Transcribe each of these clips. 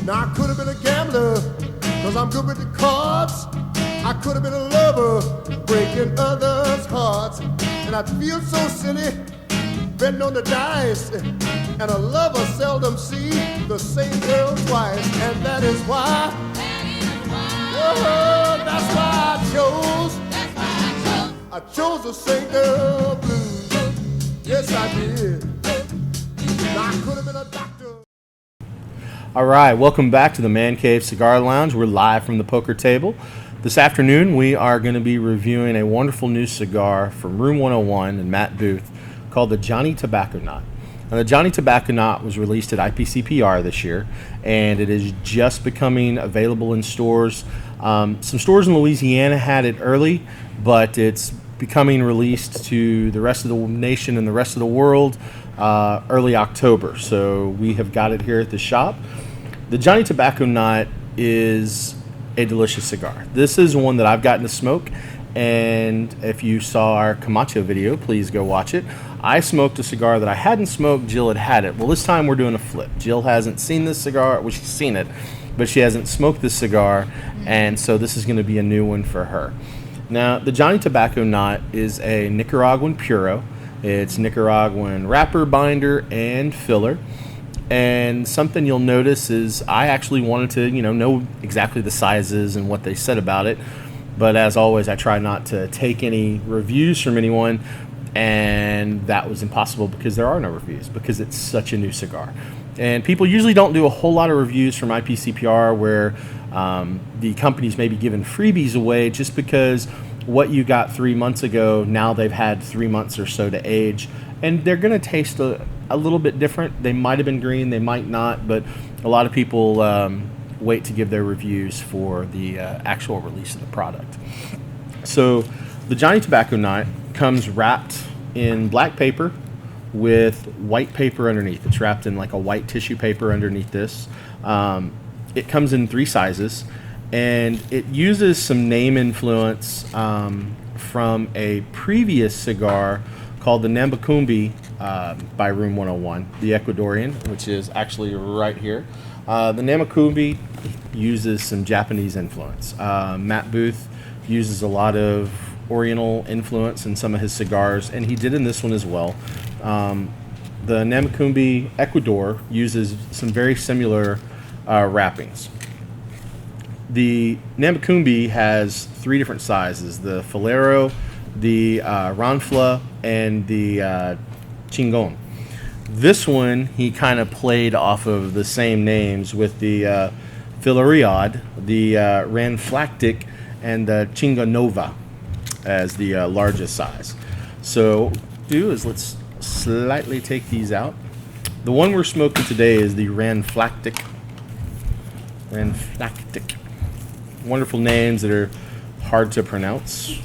Now I could have been a gambler, cause I'm good with the cards. I could have been a lover, breaking others' hearts. And I feel so silly, betting on the dice. And a lover seldom see the same girl twice. And that is why, oh, that's why I chose to sing the blues. Yes, I did. Now I could have been a doctor. All right, welcome back to the Man Cave Cigar Lounge. We're live from the poker table. This afternoon, we are going to be reviewing a wonderful new cigar from Room 101 and Matt Booth called the Johnny Tobacconaut. Now, the Johnny Tobacconaut was released at IPCPR this year, and it is just becoming available in stores. Some stores in Louisiana had it early, but it's becoming released to the rest of the nation and the rest of the world early October. So we have got it here at the shop. The Johnny Tobacconaut is a delicious cigar. This is one that I've gotten to smoke, and if you saw our Camacho video, please go watch it. I smoked a cigar that I hadn't smoked. Jill had it. Well, this time we're doing a flip. Jill hasn't seen this cigar. Well, she's seen it, but she hasn't smoked this cigar, and so this is going to be a new one for her. Now, the Johnny Tobacconaut is a Nicaraguan Puro. It's Nicaraguan wrapper, binder, and filler. And something you'll notice is I actually wanted to, know exactly the sizes and what they said about it. But as always, I try not to take any reviews from anyone, and that was impossible because there are no reviews because it's such a new cigar. And people usually don't do a whole lot of reviews from IPCPR where the company's maybe giving freebies away just because what you got 3 months ago, now they've had 3 months or so to age, and they're going to taste a little bit different. They might have been green, they might not, but a lot of people wait to give their reviews for the actual release of the product. So the Johnny Tobacconaut comes wrapped in black paper with white paper underneath. It's wrapped in like a white tissue paper underneath this. It comes in 3 sizes, and it uses some name influence from a previous cigar called the Nambucumbi by Room 101, the Ecuadorian, which is actually right here. The Nambucumbi uses some Japanese influence. Matt Booth uses a lot of Oriental influence in some of his cigars, and he did in this one as well. The Nambucumbi Ecuador uses some very similar wrappings. The Nambucumbi has 3 different sizes: the Filero, the Ranfla, and the Chingon. This one, he kind of played off of the same names with the Fileriod, the Ranflactic, and the Chingonova as the largest size. So what we'll do is let's slightly take these out. The one we're smoking today is the Ranflactic. Wonderful names that are hard to pronounce.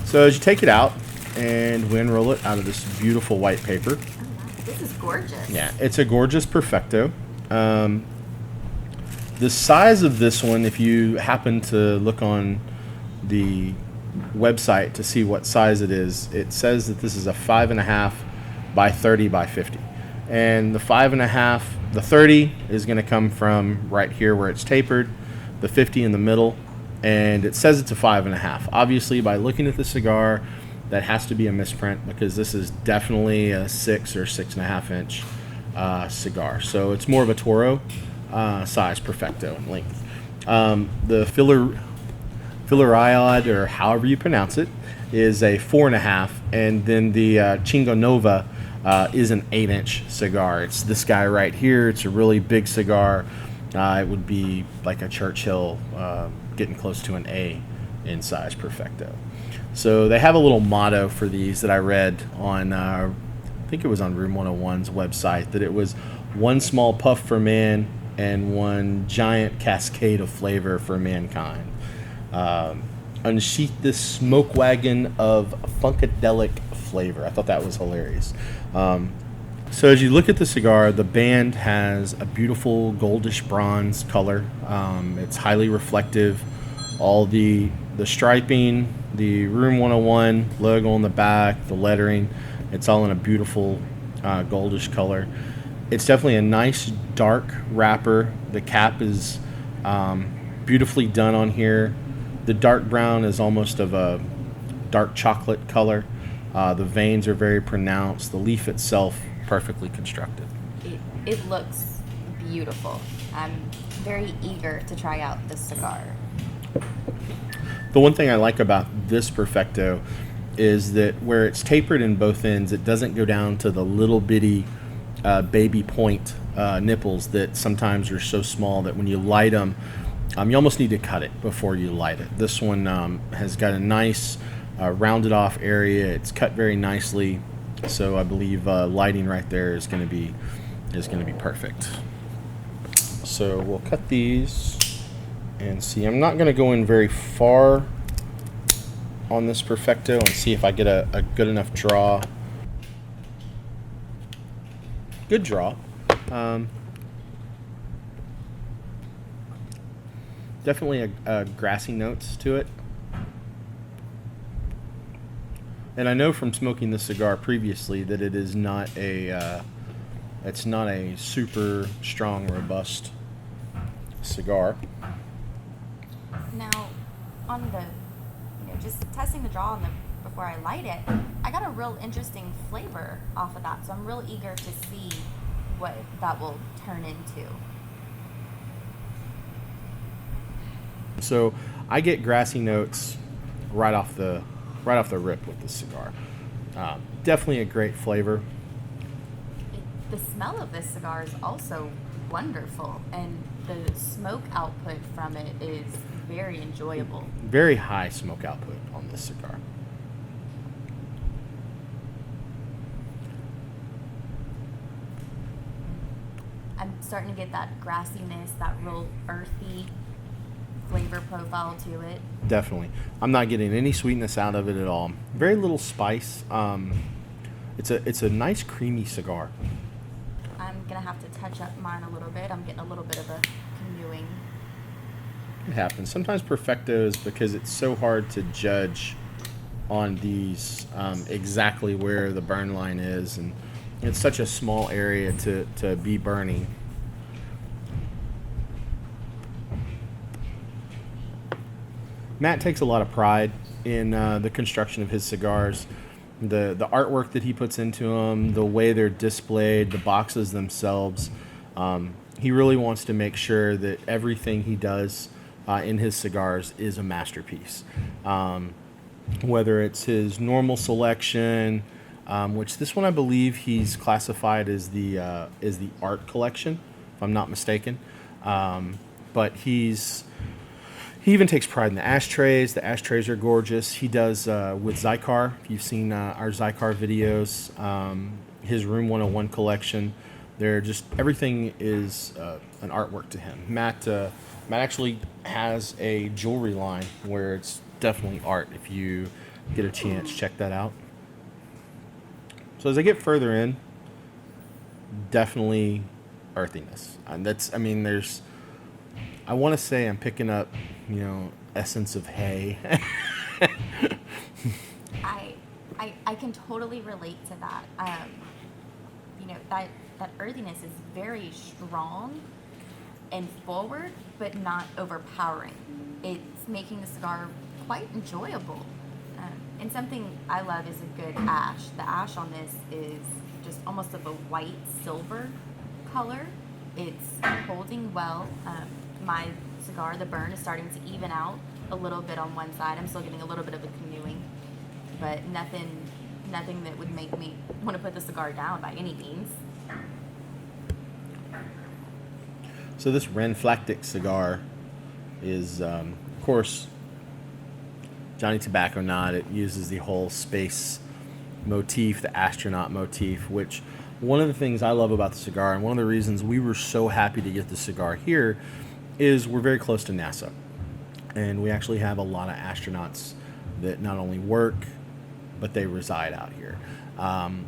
So as you take it out and we unroll it out of this beautiful white paper. This is gorgeous. Yeah, it's a gorgeous Perfecto. The size of this one, if you happen to look on the website to see what size it says that this is a 5.5 by 30 by 50. And the 5.5, the 30 is going to come from right here where it's tapered, the 50 in the middle, and it says it's a 5.5. Obviously, by looking at the cigar, that has to be a misprint because this is definitely a 6 or 6.5 inch cigar. So it's more of a Toro size Perfecto in length. The Fileriod, or however you pronounce it, is a 4.5, and then the Chingonova is an 8-inch cigar. It's this guy right here. It's a really big cigar. It would be like a Churchill, getting close to an A in size Perfecto. So they have a little motto for these that I read on, I think it was on Room 101's website, that it was one small puff for man and one giant cascade of flavor for mankind. Unsheath this smoke wagon of funkadelic flavor. I thought that was hilarious. So as you look at the cigar, the band has a beautiful goldish bronze color. It's highly reflective. All the striping, the Room 101 logo on the back, the lettering, it's all in a beautiful goldish color. It's definitely a nice dark wrapper. The cap is beautifully done on here. The dark brown is almost of a dark chocolate color. The veins are very pronounced. The leaf itself perfectly constructed. It looks beautiful. I'm very eager to try out this cigar. The one thing I like about this Perfecto is that where it's tapered in both ends, it doesn't go down to the little bitty baby point nipples that sometimes are so small that when you light them, you almost need to cut it before you light it. This one has got a nice rounded off area. It's cut very nicely, so I believe lighting right there is going to be perfect. So we'll cut these and see. I'm not going to go in very far on this Perfecto and see if I get a good enough draw. Good draw. Definitely a grassy notes to it. And I know from smoking this cigar previously that it is not it's not a super strong, robust cigar. Now, on the, just testing the draw on before I light it, I got a real interesting flavor off of that. So I'm real eager to see what that will turn into. So I get grassy notes right off the rip with this cigar. Definitely a great flavor. The smell of this cigar is also wonderful, and the smoke output from it is very enjoyable. Very high smoke output on this cigar. I'm starting to get that grassiness, that real earthy flavor profile to it. Definitely. I'm not getting any sweetness out of it at all. Very little spice. It's a nice creamy cigar. I'm gonna have to touch up mine a little bit. I'm getting a little bit of a canoeing. It happens. Sometimes Perfectos, because it's so hard to judge on these exactly where the burn line is, and it's such a small area to be burning. Matt takes a lot of pride in the construction of his cigars. The artwork that he puts into them, the way they're displayed, the boxes themselves. He really wants to make sure that everything he does in his cigars is a masterpiece. Whether it's his normal selection, which this one I believe he's classified as the art collection, if I'm not mistaken. But he even takes pride in the ashtrays. The ashtrays are gorgeous. He does with Cigar. If you've seen our Cigar videos, his Room 101 collection, they're just, everything is an artwork to him. Matt actually has a jewelry line where it's definitely art. If you get a chance, check that out. So as I get further in, definitely earthiness. And there's, I want to say I'm picking up, essence of hay. I can totally relate to that. That earthiness is very strong and forward, but not overpowering. It's making the cigar quite enjoyable. And something I love is a good ash. The ash on this is just almost of a white silver color. It's holding well. My cigar, the burn is starting to even out a little bit on one side. I'm still getting a little bit of a canoeing, but nothing that would make me want to put the cigar down by any means. So this Renflactic cigar is, of course, Johnny Tobacconaut. It uses the whole space motif, the astronaut motif, which one of the things I love about the cigar, and one of the reasons we were so happy to get the cigar here, is we're very close to NASA. And we actually have a lot of astronauts that not only work, but they reside out here.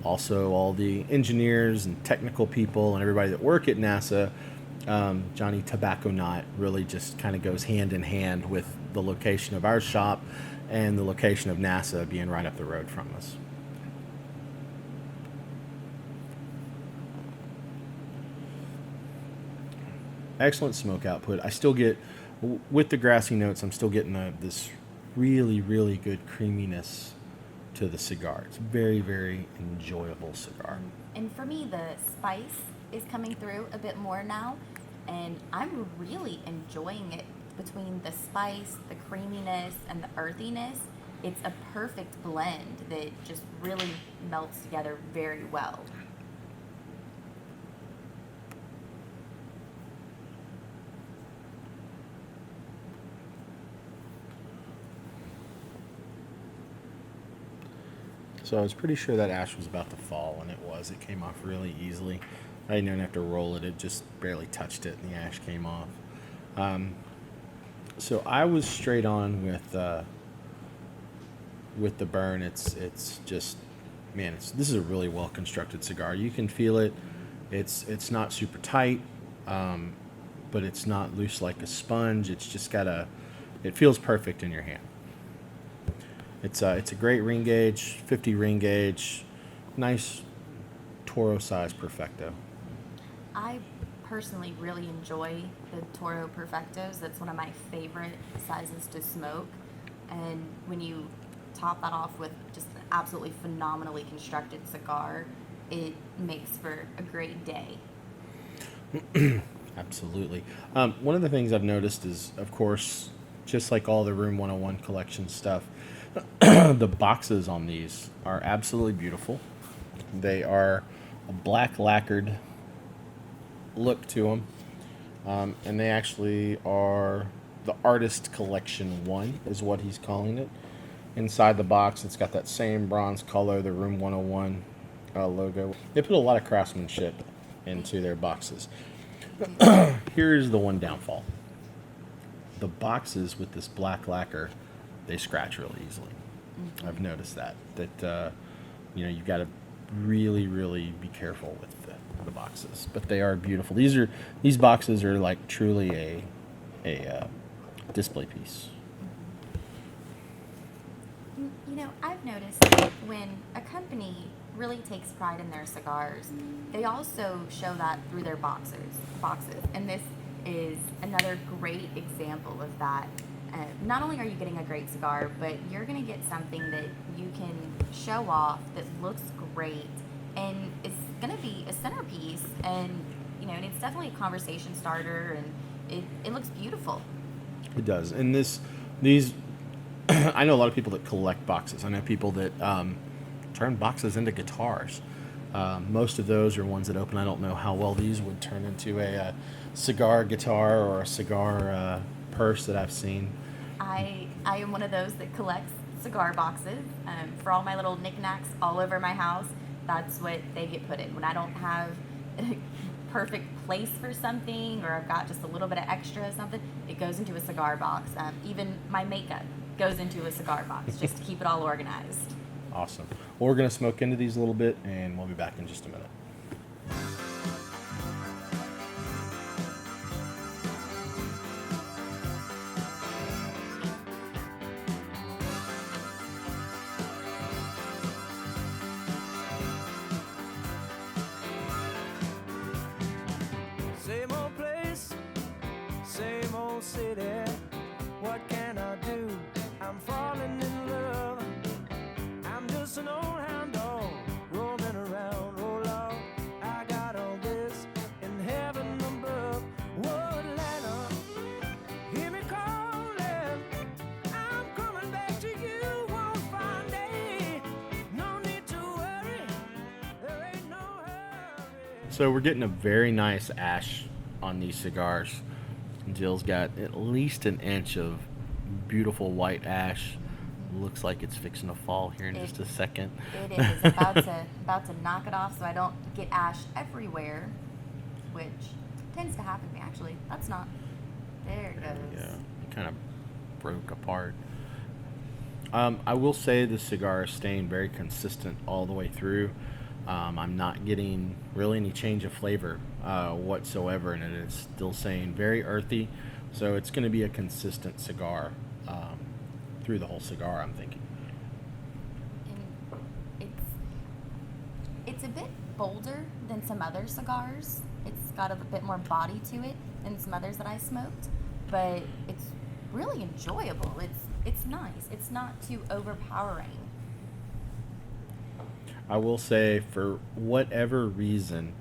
Also, all the engineers and technical people and everybody that work at NASA, Johnny Tobacconaut really just kind of goes hand in hand with the location of our shop and the location of NASA being right up the road from us. excellent smoke output. I still get, with the grassy notes, I'm still getting this really, really good creaminess to the cigar. It's a very, very enjoyable cigar. And for me, the spice is coming through a bit more now, and I'm really enjoying it. Between the spice, the creaminess, and the earthiness, it's a perfect blend that just really melts together very well. So I was pretty sure that ash was about to fall, and it was. It came off really easily. I didn't even have to roll it. It just barely touched it, and the ash came off. So I was straight on with the burn. It's just, man, this is a really well constructed cigar. You can feel it. It's not super tight, but it's not loose like a sponge. It's just it feels perfect in your hand. It's a great ring gauge, 50 ring gauge, nice Toro size Perfecto. I personally really enjoy the Toro Perfectos. That's one of my favorite sizes to smoke. And when you top that off with just an absolutely phenomenally constructed cigar, it makes for a great day. Absolutely. One of the things I've noticed is, of course, just like all the Room 101 collection stuff, the boxes on these are absolutely beautiful. They are a black lacquered look to them, and they actually are the Artist Collection 1 is what he's calling it. Inside the box, it's got that same bronze color, the Room 101 logo. They put a lot of craftsmanship into their boxes. Here's the one downfall. The boxes with this black lacquer, they scratch really easily. Mm-hmm. I've noticed that you've got to really, really be careful with the boxes, but they are beautiful. These boxes are like truly a display piece. I've noticed that when a company really takes pride in their cigars, they also show that through their boxes, and this is another great example of that. Not only are you getting a great cigar, but you're going to get something that you can show off that looks great, and it's going to be a centerpiece, and it's definitely a conversation starter, and it looks beautiful. It does. And these I know a lot of people that collect boxes. I know people that turn boxes into guitars. Most of those are ones that open. I don't know how well these would turn into a cigar guitar or a cigar purse that I've seen. I am one of those that collects cigar boxes. For all my little knickknacks all over my house, that's what they get put in. When I don't have a perfect place for something, or I've got just a little bit of extra of something, it goes into a cigar box. Even my makeup goes into a cigar box just to keep it all organized. Awesome. Well, we're going to smoke into these a little bit, and we'll be back in just a minute. Same old place, same old city. What can I do? I'm falling in love. I'm just an old hound dog roaming around. Oh Lord, I got all this in heaven above. Whoa, Atlanta, hear me calling. I'm coming back to you one fine day. No need to worry, there ain't no hurry. So we're getting a very nice ash on these cigars. Jill's got at least an inch of beautiful white ash. Looks like it's fixing to fall here in just a second. It is about to knock it off so I don't get ash everywhere, which tends to happen to me actually. That's not. There it goes. Yeah, it kind of broke apart. I will say the cigar is staying very consistent all the way through. I'm not getting really any change of flavor whatsoever, and it is still saying very earthy. So it's going to be a consistent cigar through the whole cigar, I'm thinking. And it's a bit bolder than some other cigars. It's got a bit more body to it, and some others that I smoked, but it's really enjoyable. It's nice. It's not too overpowering. I will say, for whatever reason,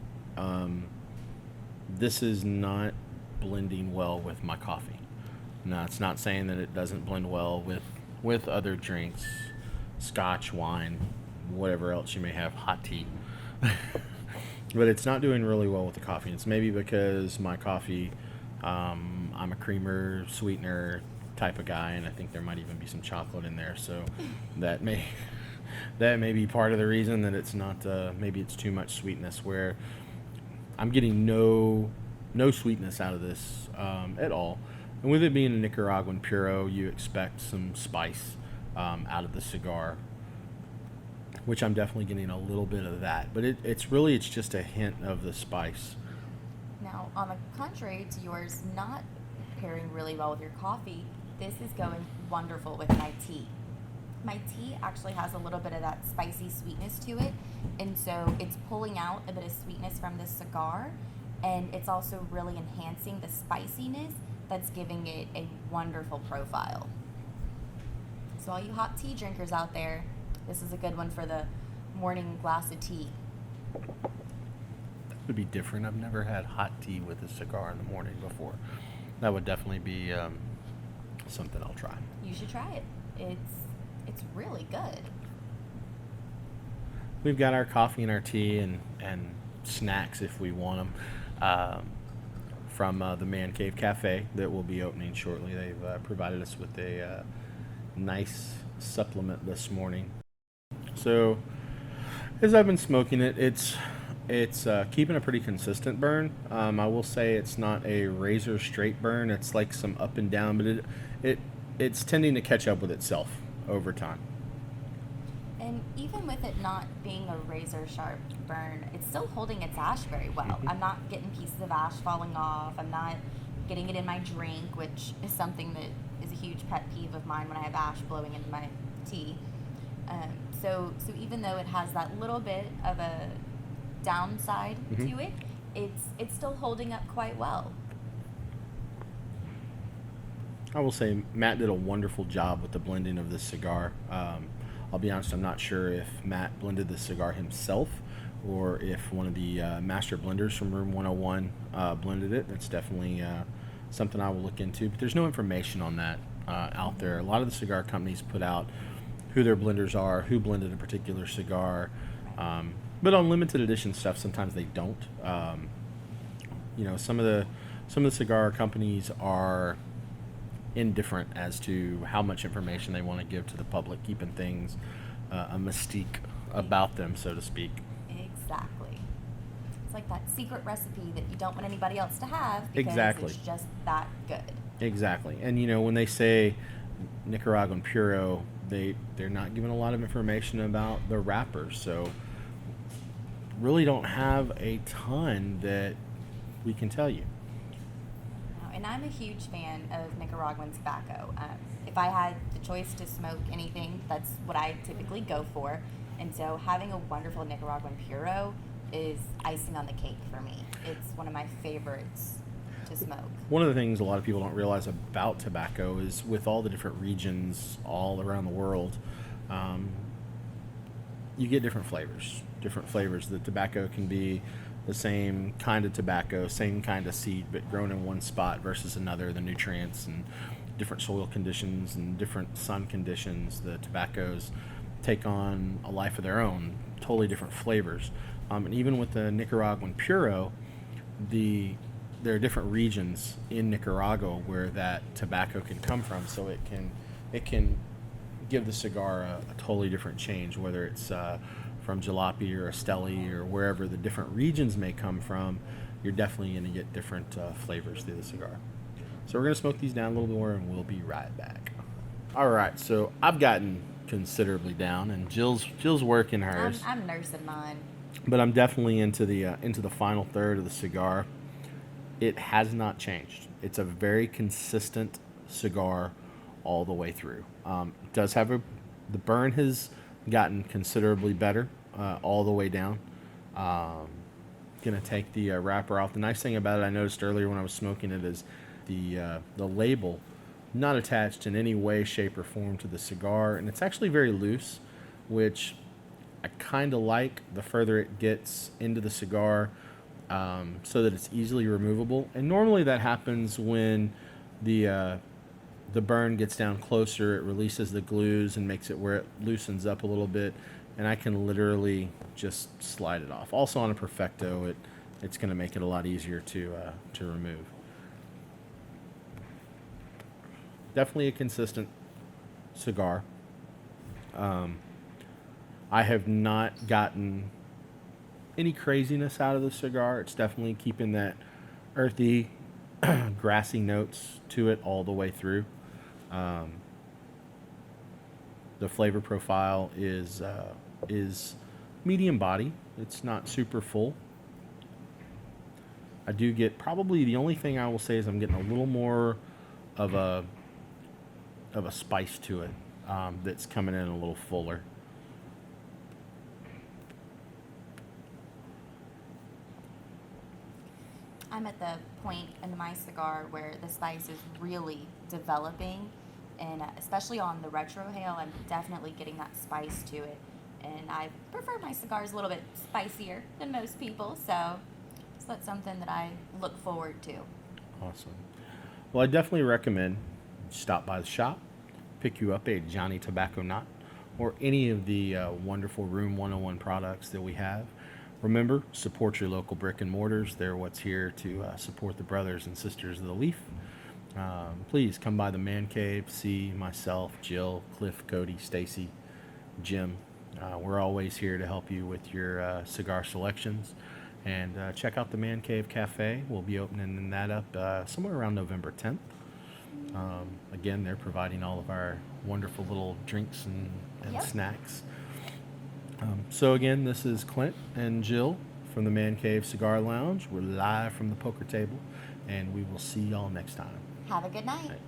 this is not blending well with my coffee. Now, it's not saying that it doesn't blend well with other drinks, scotch, wine, whatever else you may have, hot tea. But it's not doing really well with the coffee. It's maybe because my coffee, I'm a creamer, sweetener type of guy, and I think there might even be some chocolate in there. So that may be part of the reason that it's not. Maybe it's too much sweetness, where I'm getting no sweetness out of this at all. And with it being a Nicaraguan puro, you expect some spice out of the cigar, which I'm definitely getting a little bit of that. But it's just a hint of the spice. Now, on the contrary to yours not pairing really well with your coffee, this is going wonderful with my tea. My tea actually has a little bit of that spicy sweetness to it, and so it's pulling out a bit of sweetness from the cigar, and it's also really enhancing the spiciness that's giving it a wonderful profile. So all you hot tea drinkers out there, this is a good one for the morning glass of tea. That would be different. I've never had hot tea with a cigar in the morning before. That would definitely be something I'll try. You should try it. It's really good. We've got our coffee and our tea and snacks if we want them from the Man Cave Cafe that will be opening shortly. They've provided us with a nice supplement this morning. So as I've been smoking it, it's keeping a pretty consistent burn. I will say it's not a razor straight burn. It's like some up and down, but it's tending to catch up with itself over time. And even with it not being a razor sharp burn, it's still holding its ash very well. I'm not getting pieces of ash falling off. I'm not getting it in my drink, which is something that is a huge pet peeve of mine when I have ash blowing into my tea. So even though it has that little bit of a downside to it, it's still holding up quite well. I will say Matt did a wonderful job with the blending of this cigar. I'll be honest, I'm not sure if Matt blended the cigar himself or if one of the master blenders from Room 101 blended it. That's definitely something I will look into, but there's no information on that out there. A lot of the cigar companies put out who their blenders are, who blended a particular cigar, but on limited edition stuff, sometimes they don't. Some of the cigar companies are indifferent as to how much information they want to give to the public, keeping things a mystique about them, so to speak. Exactly. It's like that secret recipe that you don't want anybody else to have because Exactly. it's just that good. Exactly. And when they say Nicaraguan puro, they're not giving a lot of information about the wrappers, so really don't have a ton that we can tell you. And I'm a huge fan of Nicaraguan tobacco. If I had the choice to smoke anything, that's what I typically go for. And so having a wonderful Nicaraguan puro is icing on the cake for me. It's one of my favorites to smoke. One of the things a lot of people don't realize about tobacco is with all the different regions all around the world, you get different flavors. The tobacco can be the same kind of tobacco, same kind of seed, but grown in one spot versus another. The nutrients and different soil conditions and different sun conditions, the tobaccos take on a life of their own, totally different flavors. And even with the Nicaraguan puro, there are different regions in Nicaragua where that tobacco can come from, so it can give the cigar a totally different change, whether it's from jalapa or esteli or wherever the different regions may come from. You're definitely going to get different flavors through the cigar. So we're going to smoke these down a little more and we'll be right back. All right, so I've gotten considerably down, and Jill's working hers. I'm nursing mine. But I'm definitely into the final third of the cigar. It has not changed. It's a very consistent cigar all the way through. It does have the burn has gotten considerably better all the way down. gonna take the wrapper off. The nice thing about it, I noticed earlier when I was smoking it, is the label not attached in any way, shape, or form to the cigar, and it's actually very loose, which I kind of like. The further it gets into the cigar, so that it's easily removable. And normally that happens when the burn gets down closer. It releases the glues and makes it where it loosens up a little bit, and I can literally just slide it off. Also on a Perfecto, it's going to make it a lot easier to remove. Definitely a consistent cigar. I have not gotten any craziness out of the cigar. It's definitely keeping that earthy, grassy notes to it all the way through. The flavor profile is medium body. It's not super full. I do get, probably the only thing I will say is I'm getting a little more of a spice to it, that's coming in a little fuller. I'm at the point in my cigar where the spice is really developing, and especially on the retrohale, I'm definitely getting that spice to it. And I prefer my cigars a little bit spicier than most people, so that's something that I look forward to. Awesome. Well, I definitely recommend stop by the shop, pick you up a Johnny Tobacconaut, or any of the wonderful Room 101 products that we have. Remember, support your local brick and mortars. They're what's here to support the brothers and sisters of the leaf. Please come by the Man Cave, see myself, Jill, Cliff, Cody, Stacy, Jim. We're always here to help you with your cigar selections. And check out the Man Cave Cafe. We'll be opening that up somewhere around November 10th. Again, they're providing all of our wonderful little drinks and Yep. snacks. So again, this is Clint and Jill from the Man Cave Cigar Lounge. We're live from the poker table, and we will see y'all next time. Have a good night. Right.